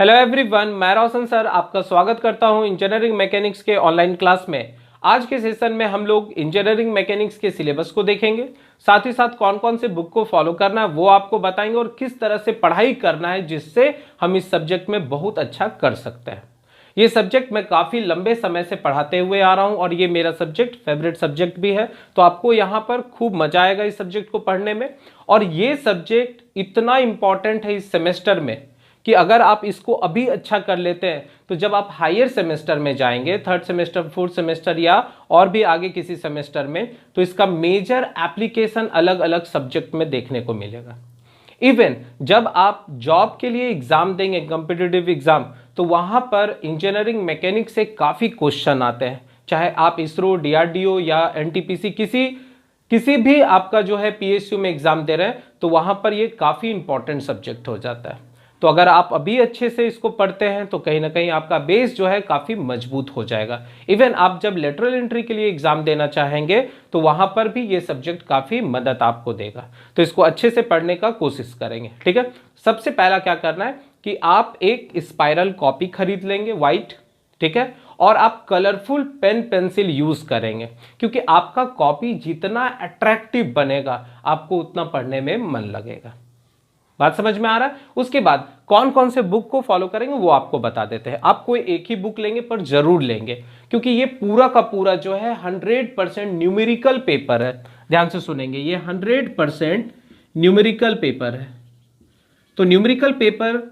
Hello everyone, मैं रोशन sir आपका स्वागत करता हूं इंजीनियरिंग मैकेनिक्स के ऑनलाइन क्लास में। आज के सेशन में हम लोग इंजीनियरिंग मैकेनिक्स के सिलेबस को देखेंगे, साथ ही साथ कौन कौन से बुक को फॉलो करना है वो आपको बताएंगे और किस तरह से पढ़ाई करना है जिससे हम इस सब्जेक्ट में बहुत अच्छा कर सकते हैं। ये सब्जेक्ट मैं काफ़ी लंबे समय से पढ़ाते हुए आ रहा हूँ और ये मेरा सब्जेक्ट फेवरेट सब्जेक्ट भी है, तो आपको यहाँ पर खूब मजा आएगा इस सब्जेक्ट को पढ़ने में। और ये सब्जेक्ट इतना इम्पॉर्टेंट है इस सेमेस्टर में कि अगर आप इसको अभी अच्छा कर लेते हैं तो जब आप हायर सेमेस्टर में जाएंगे, थर्ड सेमेस्टर, फोर्थ सेमेस्टर या और भी आगे किसी सेमेस्टर में, तो इसका मेजर एप्लीकेशन अलग अलग सब्जेक्ट में देखने को मिलेगा। इवन जब आप जॉब के लिए एग्जाम देंगे, कॉम्पिटिटिव एग्जाम, तो वहां पर इंजीनियरिंग मैकेनिक्स से काफ़ी क्वेश्चन आते हैं। चाहे आप इसरो, डीआरडीओ या एनटीपीसी किसी भी आपका जो है पीएसयू में एग्जाम दे रहे हैं, तो वहां पर ये काफ़ी इंपॉर्टेंट सब्जेक्ट हो जाता है। तो अगर आप अभी अच्छे से इसको पढ़ते हैं तो कहीं ना कहीं आपका बेस जो है काफ़ी मजबूत हो जाएगा। इवन आप जब लेटरल एंट्री के लिए एग्जाम देना चाहेंगे तो वहां पर भी ये सब्जेक्ट काफ़ी मदद आपको देगा। तो इसको अच्छे से पढ़ने का कोशिश करेंगे, ठीक है। सबसे पहला क्या करना है कि आप एक स्पाइरल कॉपी खरीद लेंगे वाइट, ठीक है, और आप कलरफुल पेन पेंसिल यूज करेंगे, क्योंकि आपका कॉपी जितना अट्रैक्टिव बनेगा आपको उतना पढ़ने में मन लगेगा। बात समझ में आ रहा है? उसके बाद कौन कौन से बुक को फॉलो करेंगे वो आपको बता देते हैं। आप कोई एक ही बुक लेंगे पर जरूर लेंगे, क्योंकि ये पूरा का पूरा जो है 100% न्यूमेरिकल पेपर है। ध्यान से सुनेंगे, ये 100% न्यूमेरिकल पेपर है। तो न्यूमेरिकल पेपर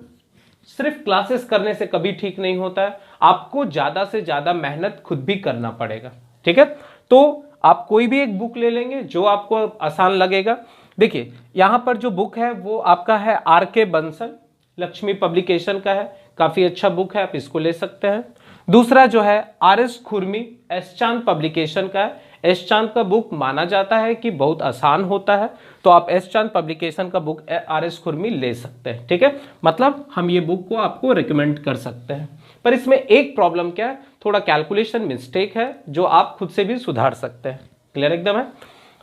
सिर्फ क्लासेस करने से कभी ठीक नहीं होता है, आपको ज्यादा से ज्यादा मेहनत खुद भी करना पड़ेगा, ठीक है। तो आप कोई भी एक बुक ले लेंगे जो आपको आसान लगेगा। देखिए यहां पर जो बुक है वो आपका है आर.के. बंसल, लक्ष्मी पब्लिकेशन का है, काफी अच्छा बुक है, आप इसको ले सकते हैं। दूसरा जो है आर.एस. खुरमी, एस चांद पब्लिकेशन का है। एस चांद का बुक माना जाता है कि बहुत आसान होता है, तो आप एस चांद पब्लिकेशन का बुक आर.एस. खुरमी ले सकते हैं, ठीक है। मतलब हम ये बुक को आपको रिकमेंड कर सकते हैं। पर इसमें एक प्रॉब्लम क्या है, थोड़ा कैलकुलेशन मिस्टेक है जो आप खुद से भी सुधार सकते हैं। क्लियर एकदम है।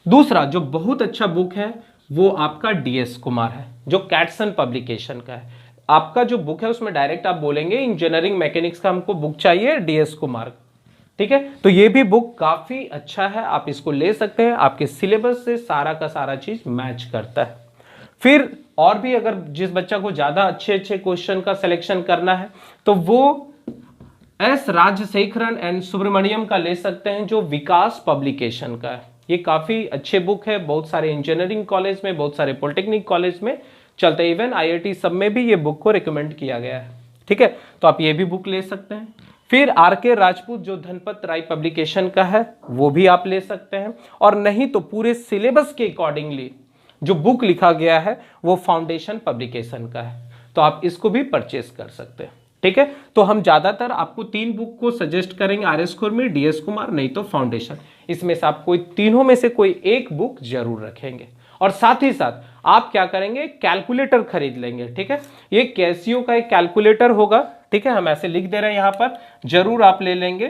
दूसरा जो बहुत अच्छा बुक है वो आपका डीएस कुमार है, जो कैटसन पब्लिकेशन का है। आपका जो बुक है उसमें डायरेक्ट आप बोलेंगे इंजीनियरिंग मैकेनिक्स का हमको बुक चाहिए डीएस कुमार, ठीक है। तो ये भी बुक काफी अच्छा है, आप इसको ले सकते हैं, आपके सिलेबस से सारा का सारा चीज मैच करता है। फिर और भी अगर जिस बच्चा को ज्यादा अच्छे अच्छे क्वेश्चन का सिलेक्शन करना है तो वो एस राजशेखरन एंड सुब्रमण्यम का ले सकते हैं, जो विकास पब्लिकेशन का है। ये काफी अच्छे बुक है, बहुत सारे इंजीनियरिंग कॉलेज में, बहुत सारे पॉलिटेक्निक कॉलेज में चलते हैं, इवन आईआईटी सब में भी ये बुक को रिकमेंड किया गया है, ठीक है। तो आप ये भी बुक ले सकते हैं। फिर आर.के. राजपूत जो धनपत राय पब्लिकेशन का है वो भी आप ले सकते हैं, और नहीं तो पूरे सिलेबस के अकॉर्डिंगली जो बुक लिखा गया है वो फाउंडेशन पब्लिकेशन का है, तो आप इसको भी परचेस कर सकते हैं, ठीक है। तो हम ज्यादातर आपको 3 बुक को सजेस्ट करेंगे, आर.एस. खुरमी, डीएस कुमार, नहीं तो फाउंडेशन। इसमें से आप कोई तीनों में से कोई एक बुक जरूर रखेंगे। और साथ ही साथ आप क्या करेंगे, कैलकुलेटर खरीद लेंगे, ठीक है। ये कैसियो का एक कैलकुलेटर होगा, ठीक है, हम ऐसे लिख दे रहे हैं यहां पर, जरूर आप ले लेंगे,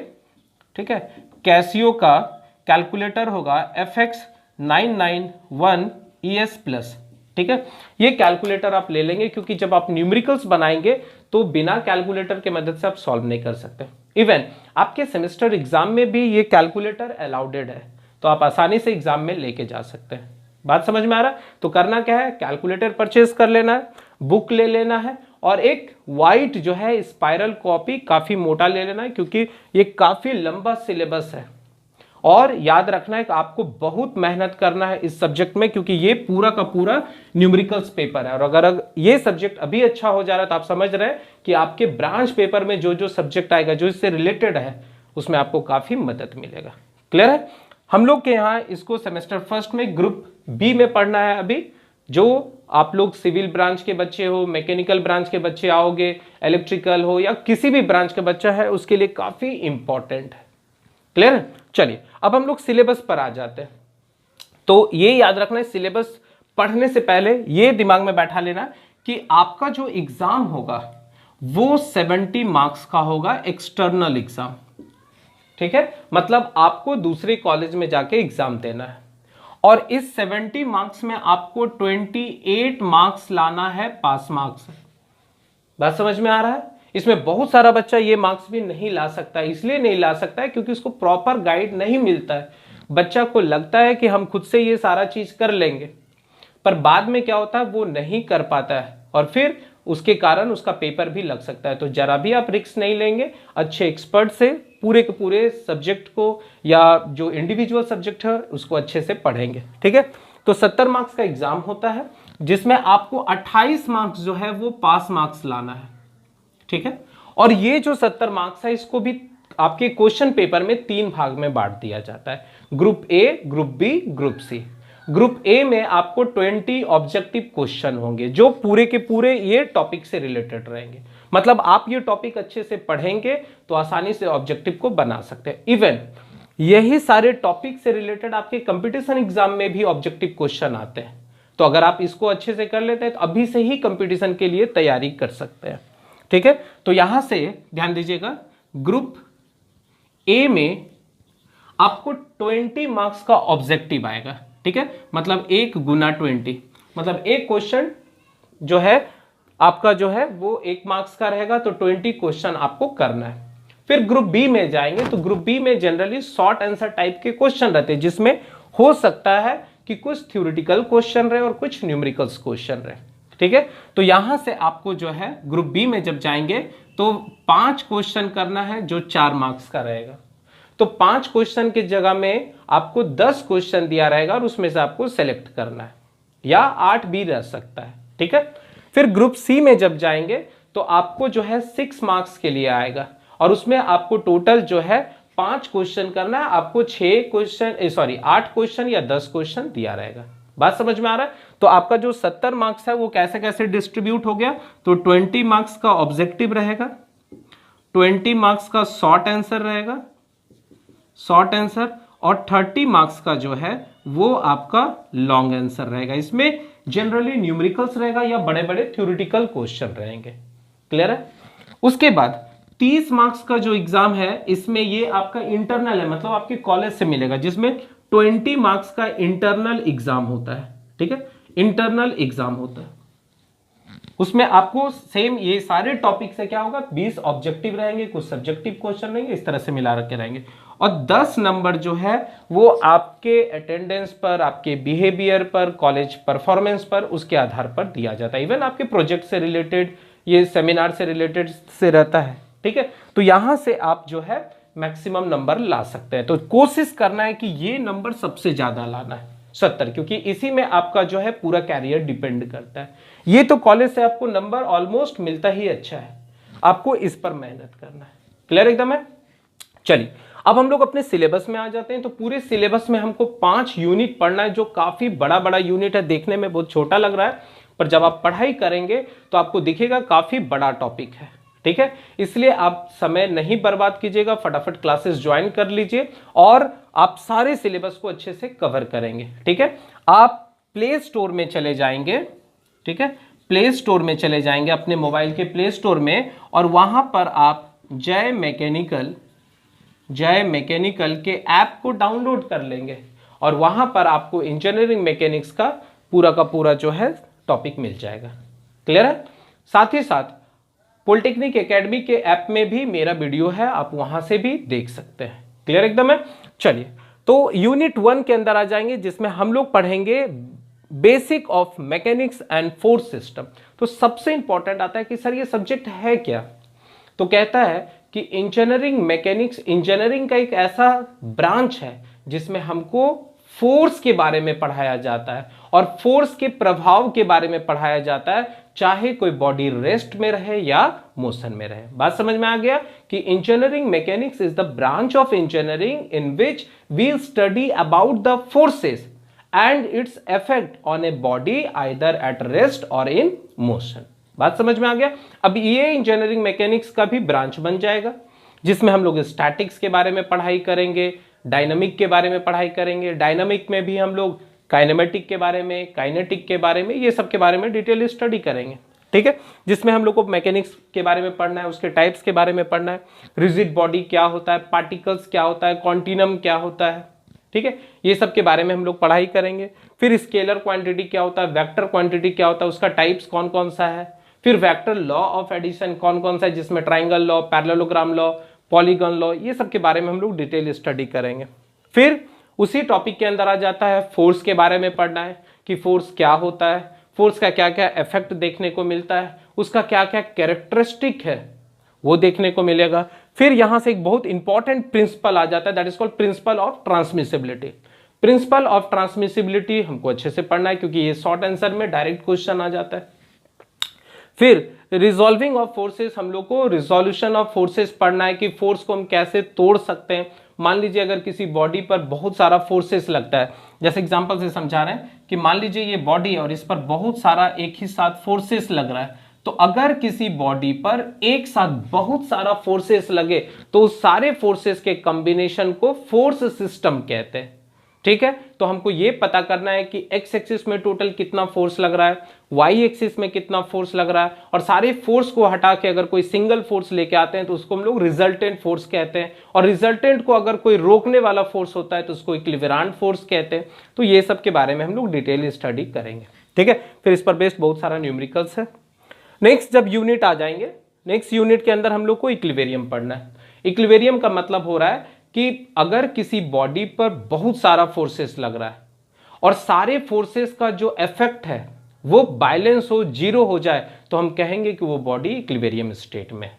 ठीक है। कैसियो का कैलकुलेटर होगा FX991 ES+, ठीक है। ये कैलकुलेटर आप ले लेंगे क्योंकि जब आप न्यूमेरिकल्स बनाएंगे तो बिना कैलकुलेटर के मदद से आप सॉल्व नहीं कर सकते। इवन आपके सेमेस्टर एग्जाम में भी ये कैलकुलेटर अलाउडेड है, तो आप आसानी से एग्जाम में लेके जा सकते हैं। बात समझ में आ रहा है? तो करना क्या है, कैलकुलेटर परचेज कर लेना है, बुक ले लेना है, और एक वाइट जो है स्पाइरल कॉपी काफी मोटा ले लेना है, क्योंकि ये काफी लंबा सिलेबस है। और याद रखना है कि आपको बहुत मेहनत करना है इस सब्जेक्ट में, क्योंकि ये पूरा का पूरा न्यूमेरिकल्स पेपर है। और अगर ये सब्जेक्ट अभी अच्छा हो जा रहा है तो आप समझ रहे हैं कि आपके ब्रांच पेपर में जो जो सब्जेक्ट आएगा जो इससे रिलेटेड है उसमें आपको काफी मदद मिलेगा। क्लियर है? हम लोग के यहाँ इसको सेमेस्टर फर्स्ट में ग्रुप बी में पढ़ना है। अभी जो आप लोग सिविल ब्रांच के बच्चे हो, मैकेनिकल ब्रांच के बच्चे आओगे, इलेक्ट्रिकल हो या किसी भी ब्रांच के बच्चा है, उसके लिए काफी इंपॉर्टेंट है। क्लियर है? चलिए अब हम लोग सिलेबस पर आ जाते हैं। तो ये याद रखना है, सिलेबस पढ़ने से पहले ये दिमाग में बैठा लेना कि आपका जो एग्जाम होगा वो 70 मार्क्स का होगा, एक्सटर्नल एग्जाम, ठीक है। मतलब आपको दूसरे कॉलेज में जाके एग्जाम देना है, और इस 70 मार्क्स में आपको 28 मार्क्स लाना है पास मार्क्स, बात समझ में आ रहा है? इसमें बहुत सारा बच्चा ये मार्क्स भी नहीं ला सकता है, इसलिए नहीं ला सकता है क्योंकि उसको प्रॉपर गाइड नहीं मिलता है। बच्चा को लगता है कि हम खुद से ये सारा चीज कर लेंगे, पर बाद में क्या होता है वो नहीं कर पाता है और फिर उसके कारण उसका पेपर भी लग सकता है। तो जरा भी आप रिस्क नहीं लेंगे, अच्छे एक्सपर्ट से पूरे के पूरे सब्जेक्ट को या जो इंडिविजुअल सब्जेक्ट है उसको अच्छे से पढ़ेंगे। ठीक है, तो 70 मार्क्स का एग्जाम होता है जिसमें आपको 28 मार्क्स जो है वो पास मार्क्स लाना है। ठीक है, और ये जो 70 मार्क्स है इसको भी आपके क्वेश्चन पेपर में 3 भाग में बांट दिया जाता है, group A, group B, group C. Group A में आपको 20 ऑब्जेक्टिव क्वेश्चन होंगे जो पूरे के पूरे ये टॉपिक से रिलेटेड रहेंगे। मतलब आप ये टॉपिक अच्छे से पढ़ेंगे तो आसानी से ऑब्जेक्टिव को बना सकते हैं। इवन यही सारे टॉपिक से रिलेटेड आपके कंपटीशन एग्जाम में भी ऑब्जेक्टिव क्वेश्चन आते हैं। तो अगर आप इसको अच्छे से कर लेते हैं तो अभी से ही कंपटीशन के लिए तैयारी कर सकते हैं। ठीक है, तो यहां से ध्यान दीजिएगा, ग्रुप ए में आपको 20 मार्क्स का ऑब्जेक्टिव आएगा। ठीक है, मतलब 1 गुना 20, मतलब एक क्वेश्चन जो है आपका जो है वो 1 मार्क्स का रहेगा, तो 20 क्वेश्चन आपको करना है। फिर ग्रुप बी में जाएंगे तो ग्रुप बी में जनरली शॉर्ट आंसर टाइप के क्वेश्चन रहते हैं जिसमें हो सकता है कि कुछ थ्योरेटिकल क्वेश्चन रहे और कुछ न्यूमेरिकल्स क्वेश्चन रहे। ठीक है, तो यहां से आपको जो है ग्रुप बी में जब जाएंगे तो 5 क्वेश्चन करना है जो 4 मार्क्स का रहेगा। तो 5 क्वेश्चन की जगह में आपको 10 क्वेश्चन दिया रहेगा और उसमें से आपको सेलेक्ट करना है, या 8 भी रह सकता है। ठीक है, फिर ग्रुप सी में जब जाएंगे तो आपको जो है 6 मार्क्स के लिए आएगा और उसमें आपको टोटल जो है 5 क्वेश्चन करना है। आपको 8 क्वेश्चन या 10 क्वेश्चन दिया रहेगा। बात समझ में आ रहा है? तो आपका जो 70 मार्क्स है वो कैसे कैसे डिस्ट्रीब्यूट हो गया, तो 20 मार्क्स का ऑब्जेक्टिव रहेगा, 20 मार्क्स का शॉर्ट आंसर रहेगा, शॉर्ट आंसर, और 30 मार्क्स का जो है वो आपका लॉन्ग आंसर रहेगा। इसमें जनरली न्यूमेरिकल्स रहेगा या बड़े बड़े थ्योरेटिकल क्वेश्चन रहेंगे। क्लियर है? उसके बाद 30 मार्क्स का जो एग्जाम है इसमें ये आपका इंटरनल है, मतलब आपके कॉलेज से मिलेगा, जिसमें 20 मार्क्स का इंटरनल एग्जाम होता है। ठीक है, इंटरनल एग्जाम होता है, उसमें आपको सेम ये सारे टॉपिक से क्या होगा, 20 ऑब्जेक्टिव रहेंगे, कुछ सब्जेक्टिव क्वेश्चन रहेंगे, इस तरह से मिला रखे रहेंगे। और 10 नंबर जो है वो आपके अटेंडेंस पर, आपके बिहेवियर पर, कॉलेज परफॉर्मेंस पर, उसके आधार पर दिया जाता है। इवन आपके प्रोजेक्ट से रिलेटेड, ये सेमिनार से रिलेटेड से रहता है। ठीक है, तो यहां से आप जो है मैक्सिमम नंबर ला सकते हैं। तो कोशिश करना है कि ये नंबर सबसे ज्यादा लाना है, 70, क्योंकि इसी में आपका जो है पूरा कैरियर डिपेंड करता है। ये तो कॉलेज से आपको नंबर ऑलमोस्ट मिलता ही अच्छा है, आपको इस पर मेहनत करना है। क्लियर एकदम है? चलिए अब हम लोग अपने सिलेबस में आ जाते हैं। तो पूरे सिलेबस में हमको 5 यूनिट पढ़ना है, जो काफी बड़ा बड़ा यूनिट है, देखने में बहुत छोटा लग रहा है, पर जब आप पढ़ाई करेंगे तो आपको दिखेगा काफी बड़ा टॉपिक है। ठीक है, इसलिए आप समय नहीं बर्बाद कीजिएगा, फटाफट क्लासेस ज्वाइन कर लीजिए और आप सारे सिलेबस को अच्छे से कवर करेंगे। ठीक है, आप प्ले स्टोर में चले जाएंगे। ठीक है, प्ले स्टोर में चले जाएंगे अपने मोबाइल के प्ले स्टोर में, और वहां पर आप जय मैकेनिकल के ऐप को डाउनलोड कर लेंगे और वहां पर आपको इंजीनियरिंग मैकेनिक्स का पूरा जो है टॉपिक मिल जाएगा। क्लियर है? साथ ही साथ पॉलिटेक्निक एकेडमी के ऐप में भी मेरा वीडियो है, आप वहां से भी देख सकते हैं। क्लियर एकदम है? चलिए तो यूनिट 1 के अंदर आ जाएंगे, जिसमें हम लोग पढ़ेंगे basic of mechanics and force system. तो सबसे इंपॉर्टेंट आता है कि सर ये सब्जेक्ट है क्या, तो कहता है कि इंजीनियरिंग मैकेनिक्स इंजीनियरिंग का एक ऐसा ब्रांच है जिसमें हमको फोर्स के बारे में पढ़ाया जाता है और फोर्स के प्रभाव के बारे में पढ़ाया जाता है, चाहे कोई बॉडी रेस्ट में रहे या मोशन में रहे। बात समझ में आ गया कि engineering mechanics is the branch of engineering in which we study about the forces and its effect on a body either at rest or in motion. बात समझ में आ गया? अब ये इंजीनियरिंग मैकेनिक्स का भी ब्रांच बन जाएगा, जिसमें हम लोग स्टैटिक्स के बारे में पढ़ाई करेंगे, डायनामिक के बारे में पढ़ाई करेंगे, डायनामिक में भी हम लोग काइनेमेटिक के बारे में, काइनेटिक के बारे में, ये सब के बारे में डिटेल स्टडी करेंगे। ठीक है, जिसमें हम लोग को मैकेनिक्स के बारे में पढ़ना है, उसके टाइप्स के बारे में पढ़ना है, रिजिड बॉडी क्या होता है, पार्टिकल्स क्या होता है, कॉन्टिनम क्या होता है। ठीक है, ये सब के बारे में हम लोग पढ़ाई करेंगे। फिर स्केलर क्वांटिटी क्या होता है, वेक्टर क्वांटिटी क्या होता है, उसका टाइप्स कौन कौन सा है, फिर वेक्टर लॉ ऑफ एडिशन कौन कौन सा है, जिसमें triangle law, parallelogram law, polygon law, ये सब के बारे में हम लोग डिटेल स्टडी करेंगे। फिर उसी टॉपिक के अंदर आ जाता है फोर्स के बारे में पढ़ना है कि फोर्स क्या होता है, फोर्स का क्या क्या इफेक्ट देखने को मिलता है, उसका क्या क्या कैरेक्टरिस्टिक है वो देखने को मिलेगा। फिर यहां से एक बहुत इंपॉर्टेंट प्रिंसिपल आ जाता है, that is called principle of transmissibility. Principle of transmissibility हमको अच्छे से पढ़ना है क्योंकि ये शॉर्ट आंसर में डायरेक्ट क्वेश्चन आ जाता है। फिर रिजॉल्विंग ऑफ फोर्सेस, हम लोग को रिजोल्यूशन ऑफ फोर्सेस पढ़ना है कि फोर्स को हम कैसे तोड़ सकते हैं। मान लीजिए अगर किसी बॉडी पर बहुत सारा फोर्सेस लगता है, जैसे एग्जांपल से समझा रहे हैं कि मान लीजिए ये बॉडी है और इस पर बहुत सारा एक ही साथ फोर्सेस लग रहा है, तो अगर किसी बॉडी पर एक साथ बहुत सारा फोर्सेस लगे तो उस सारे फोर्सेस के कॉम्बिनेशन को फोर्स सिस्टम कहते हैं। ठीक है, तो हमको ये पता करना है कि एक्स एक्सिस में टोटल कितना फोर्स लग रहा है, वाई एक्सिस में कितना फोर्स लग रहा है, और सारे फोर्स को हटा के अगर कोई सिंगल फोर्स लेके आते हैं तो उसको हम लोग रिजल्टेंट फोर्स कहते हैं, और रिजल्टेंट को अगर कोई रोकने वाला फोर्स होता है तो उसको इक्विवेलेंट फोर्स कहते हैं। तो ये सब के बारे में हम लोग डिटेल स्टडी करेंगे। ठीक है, फिर इस पर बेस्ड बहुत सारा न्यूमेरिकल्स है। नेक्स्ट जब यूनिट आ जाएंगे, नेक्स्ट यूनिट के अंदर हम लोग को इक्विलिब्रियम पढ़ना है। इक्विलिब्रियम का मतलब हो रहा है कि अगर किसी बॉडी पर बहुत सारा फोर्सेस लग रहा है और सारे फोर्सेस का जो इफेक्ट है वो बैलेंस हो, जीरो हो जाए, तो हम कहेंगे कि वो बॉडी इक्विलिब्रियम स्टेट में है।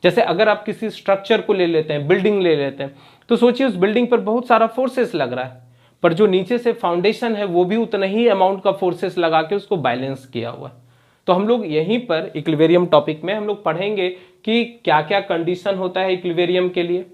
जैसे अगर आप किसी स्ट्रक्चर को ले लेते हैं, बिल्डिंग ले लेते हैं, तो सोचिए उस बिल्डिंग पर बहुत सारा फोर्सेस लग रहा है, पर जो नीचे से फाउंडेशन है वो भी उतना ही अमाउंट का फोर्सेस लगा के उसको बैलेंस किया हुआ है। तो हम लोग यहीं पर इक्विलिब्रियम टॉपिक में हम लोग पढ़ेंगे कि क्या क्या कंडीशन होता है इक्विलिब्रियम के लिए,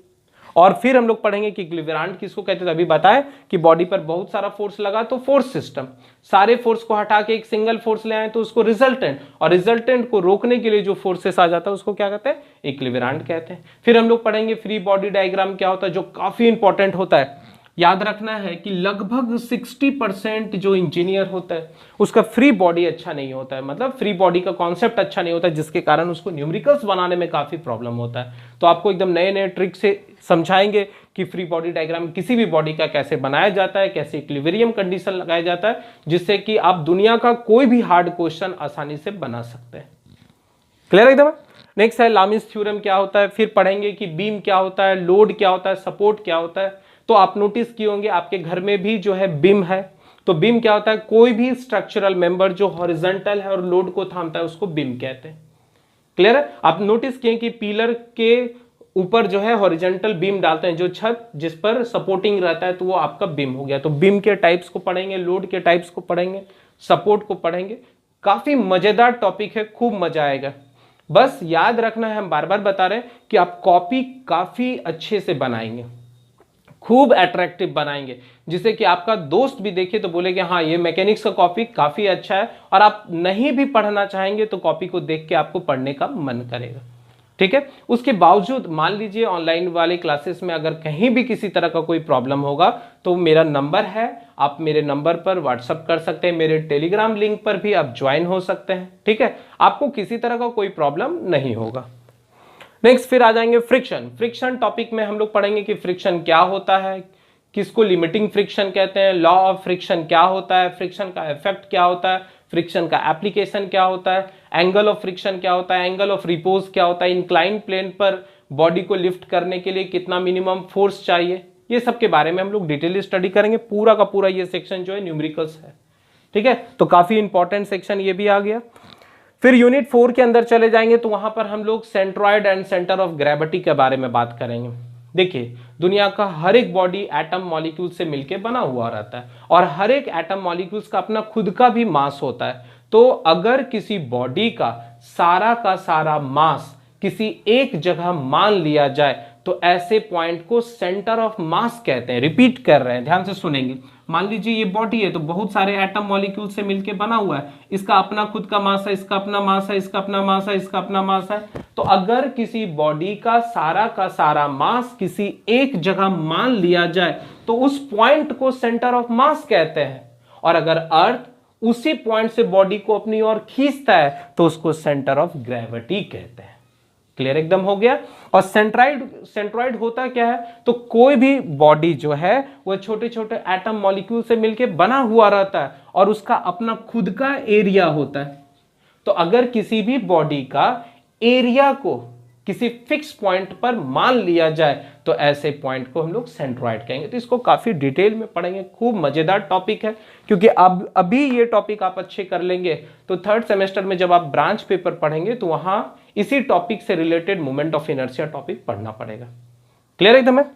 और फिर हम लोग पढ़ेंगे कि इक्विलिब्रियंट किसको कहते हैं। अभी बताएं कि बॉडी पर बहुत सारा फोर्स लगा तो फोर्स सिस्टम, सारे फोर्स को हटा के एक सिंगल फोर्स ले आए तो उसको रिजल्टेंट, और रिजल्टेंट को रोकने के लिए जो फोर्सेस आ जाता है उसको क्या कहते हैं, इक्विलिब्रियंट कहते हैं। फिर हम लोग पढ़ेंगे फ्री बॉडी डायग्राम क्या होता है, जो काफी इंपॉर्टेंट होता है। याद रखना है कि लगभग 60% जो इंजीनियर होता है उसका फ्री बॉडी अच्छा नहीं होता है, मतलब फ्री बॉडी का कॉन्सेप्ट अच्छा नहीं होता है, जिसके कारण उसको न्यूमेरिकल्स बनाने में काफी प्रॉब्लम होता है। तो आपको एकदम नए नए ट्रिक से समझाएंगे कि फ्री बॉडी डायग्राम किसी भी बॉडी का कैसे बनाया जाता है, कैसे इक्विलिब्रियम कंडीशन लगाया जाता है, जिससे कि आप दुनिया का कोई भी हार्ड क्वेश्चन आसानी से बना सकते हैं। क्लियर एकदम। नेक्स्ट है लामिस थ्योरम क्या होता है, फिर पढ़ेंगे कि बीम क्या होता है, लोड क्या होता है, सपोर्ट क्या होता है। तो आप नोटिस किए होंगे आपके घर में भी जो है बीम है, तो बीम क्या होता है, कोई भी स्ट्रक्चरल मेंबर जो हॉरिजॉन्टल है और लोड को थामता है उसको बीम कहते हैं। क्लियर है। आप नोटिस किए कि पिलर के ऊपर जो है हॉरिजॉन्टल बीम डालते हैं, जो छत जिस पर सपोर्टिंग रहता है, तो वो आपका बीम हो गया। तो बीम के टाइप्स को पढ़ेंगे, लोड के टाइप्स को पढ़ेंगे, सपोर्ट को पढ़ेंगे। काफी मजेदार टॉपिक है, खूब मजा आएगा। बस याद रखना है, हम बार बार बता रहे हैं कि आप कॉपी काफी अच्छे से बनाएंगे, खूब अट्रैक्टिव बनाएंगे, जिससे कि आपका दोस्त भी देखे तो बोले कि हाँ ये मैकेनिक्स का कॉपी काफी अच्छा है, और आप नहीं भी पढ़ना चाहेंगे तो कॉपी को देख के आपको पढ़ने का मन करेगा। ठीक है। उसके बावजूद मान लीजिए ऑनलाइन वाले क्लासेस में अगर कहीं भी किसी तरह का कोई प्रॉब्लम होगा तो मेरा नंबर है, आप मेरे नंबर पर व्हाट्सअप कर सकते हैं, मेरे टेलीग्राम लिंक पर भी आप ज्वाइन हो सकते हैं। ठीक है, आपको किसी तरह का कोई प्रॉब्लम नहीं होगा। नेक्स्ट फिर आ जाएंगे फ्रिक्शन। फ्रिक्शन टॉपिक में हम लोग पढ़ेंगे कि फ्रिक्शन क्या होता है, किसको लिमिटिंग फ्रिक्शन कहते हैं, लॉ ऑफ फ्रिक्शन क्या होता है, फ्रिक्शन का इफेक्ट क्या होता है, फ्रिक्शन का एप्लीकेशन क्या होता है, एंगल ऑफ फ्रिक्शन क्या होता है, एंगल ऑफ रिपोज क्या होता है, इंक्लाइन प्लेन पर बॉडी को लिफ्ट करने के लिए कितना मिनिमम फोर्स चाहिए, ये सब के बारे में हम लोग डिटेल स्टडी करेंगे। पूरा का पूरा ये सेक्शन जो है न्यूमेरिकल्स है। ठीक है, तो काफी इंपॉर्टेंट सेक्शन ये भी आ गया। फिर यूनिट 4 के अंदर चले जाएंगे तो वहां पर हम लोग centroid and centre of gravity के बारे में बात करेंगे। देखिए दुनिया का हर एक बॉडी एटम मॉलिक्यूल से मिलकर बना हुआ रहता है, और हर एक एटम मॉलिक्यूल्स का अपना खुद का भी मास होता है। तो अगर किसी बॉडी का सारा मास किसी एक जगह मान लिया जाए तो ऐसे पॉइंट को सेंटर ऑफ मास कहते हैं। रिपीट कर रहे हैं, ध्यान से सुनेंगे। मान लीजिए ये बॉडी है तो बहुत सारे एटम मॉलिक्यूल से मिलकर बना हुआ है, इसका अपना खुद का मास है, इसका अपना मास है, इसका अपना मास है, इसका अपना मास है। तो अगर किसी बॉडी का सारा मास किसी एक जगह मान लिया जाए तो उस पॉइंट को सेंटर ऑफ मास कहते हैं, और अगर अर्थ उसी पॉइंट से बॉडी को अपनी ओर खींचता है तो उसको सेंटर ऑफ ग्रेविटी कहते हैं। क्लियर एकदम हो गया। और सेंट्रॉइड होता क्या है, तो कोई भी बॉडी जो है वो छोटे छोटे एटम मॉलिक्यूल से मिलकर बना हुआ रहता है और उसका अपना खुद का एरिया होता है। तो अगर किसी भी बॉडी का एरिया को किसी फिक्स पॉइंट पर मान लिया जाए तो ऐसे पॉइंट को हम लोग सेंट्रॉइड कहेंगे। तो इसको काफी डिटेल में पढ़ेंगे, खूब मजेदार टॉपिक है, क्योंकि अब अभी ये टॉपिक आप अच्छे कर लेंगे तो थर्ड सेमेस्टर में जब आप ब्रांच पेपर पढ़ेंगे तो वहां इसी टॉपिक से related moment of inertia topic पढ़ना पड़ेगा। क्लियर एकदम है?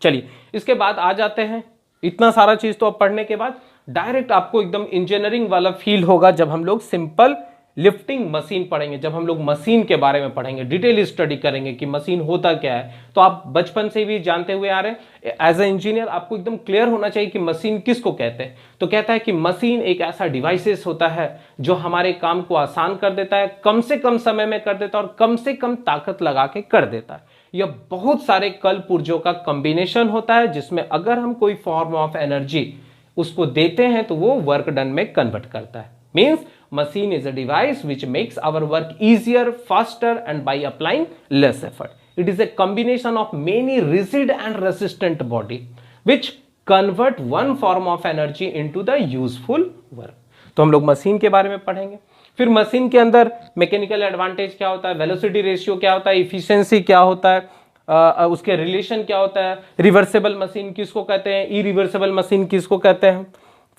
चलिए इसके बाद आ जाते हैं, इतना सारा चीज तो अब पढ़ने के बाद डायरेक्ट आपको एकदम इंजीनियरिंग वाला फील होगा जब हम लोग सिंपल लिफ्टिंग मशीन पढ़ेंगे, जब हम लोग मशीन के बारे में पढ़ेंगे, डिटेल स्टडी करेंगे कि मशीन होता क्या है। तो आप बचपन से भी जानते हुए आ रहे हैं, एज ए इंजीनियर आपको एकदम क्लियर होना चाहिए कि मशीन किसको कहते हैं। तो कहता है कि मशीन एक ऐसा डिवाइसेस होता है जो हमारे काम को आसान कर देता है, कम से कम समय में कर देता है और कम से कम ताकत लगा के कर देता है। यह बहुत सारे कल पुर्जों का कॉम्बिनेशन होता है जिसमें अगर हम कोई फॉर्म ऑफ एनर्जी उसको देते हैं तो वो वर्क डन में कन्वर्ट करता है। Means machine is a device which makes our work easier, faster and by applying less effort. It is a combination of many rigid and resistant body which convert one form of energy into the useful work. तो हम लोग machine के बारे में पढ़ेंगे। फिर machine के अंदर मैकेनिकल एडवांटेज क्या होता है, वेलोसिटी रेशियो क्या होता है, इफिशिएंसी क्या होता है, उसके रिलेशन क्या होता है, रिवर्सेबल मशीन किसको कहते हैं, इरिवर्सेबल मशीन किसको कहते हैं।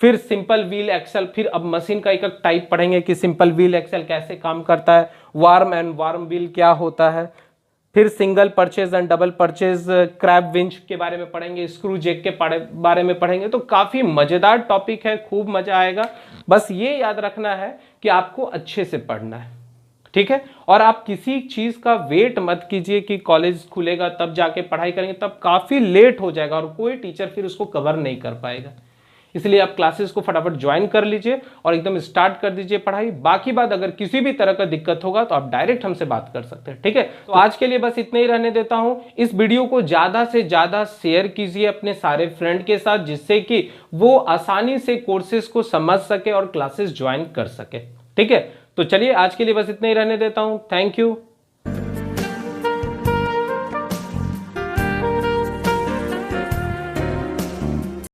फिर सिंपल व्हील एक्सेल, फिर अब मशीन का एक टाइप पढ़ेंगे कि सिंपल व्हील एक्सेल कैसे काम करता है, वार्म एंड वार्म व्हील क्या होता है। फिर single purchase and double purchase crab winch के बारे में पढ़ेंगे, स्क्रू जेक के बारे में पढ़ेंगे। तो काफी मजेदार टॉपिक है, खूब मजा आएगा। बस ये याद रखना है कि आपको अच्छे से पढ़ना है, ठीक है। और आप किसी चीज का वेट मत कीजिए कि कॉलेज खुलेगा तब जाके पढ़ाई करेंगे, तब काफी लेट हो जाएगा और कोई टीचर फिर उसको कवर नहीं कर पाएगा। इसलिए आप क्लासेस को फटाफट ज्वाइन कर लीजिए और एकदम स्टार्ट कर दीजिए पढ़ाई। बाकी बात अगर किसी भी तरह का दिक्कत होगा तो आप डायरेक्ट हमसे बात कर सकते हैं, ठीक है। तो आज के लिए बस इतना ही रहने देता हूं। इस वीडियो को ज्यादा से ज्यादा शेयर कीजिए अपने सारे फ्रेंड के साथ, जिससे कि वो आसानी से कोर्सेज को समझ सके और क्लासेस ज्वाइन कर सके, ठीक है। तो चलिए आज के लिए बस इतना ही रहने देता हूं। Thank you.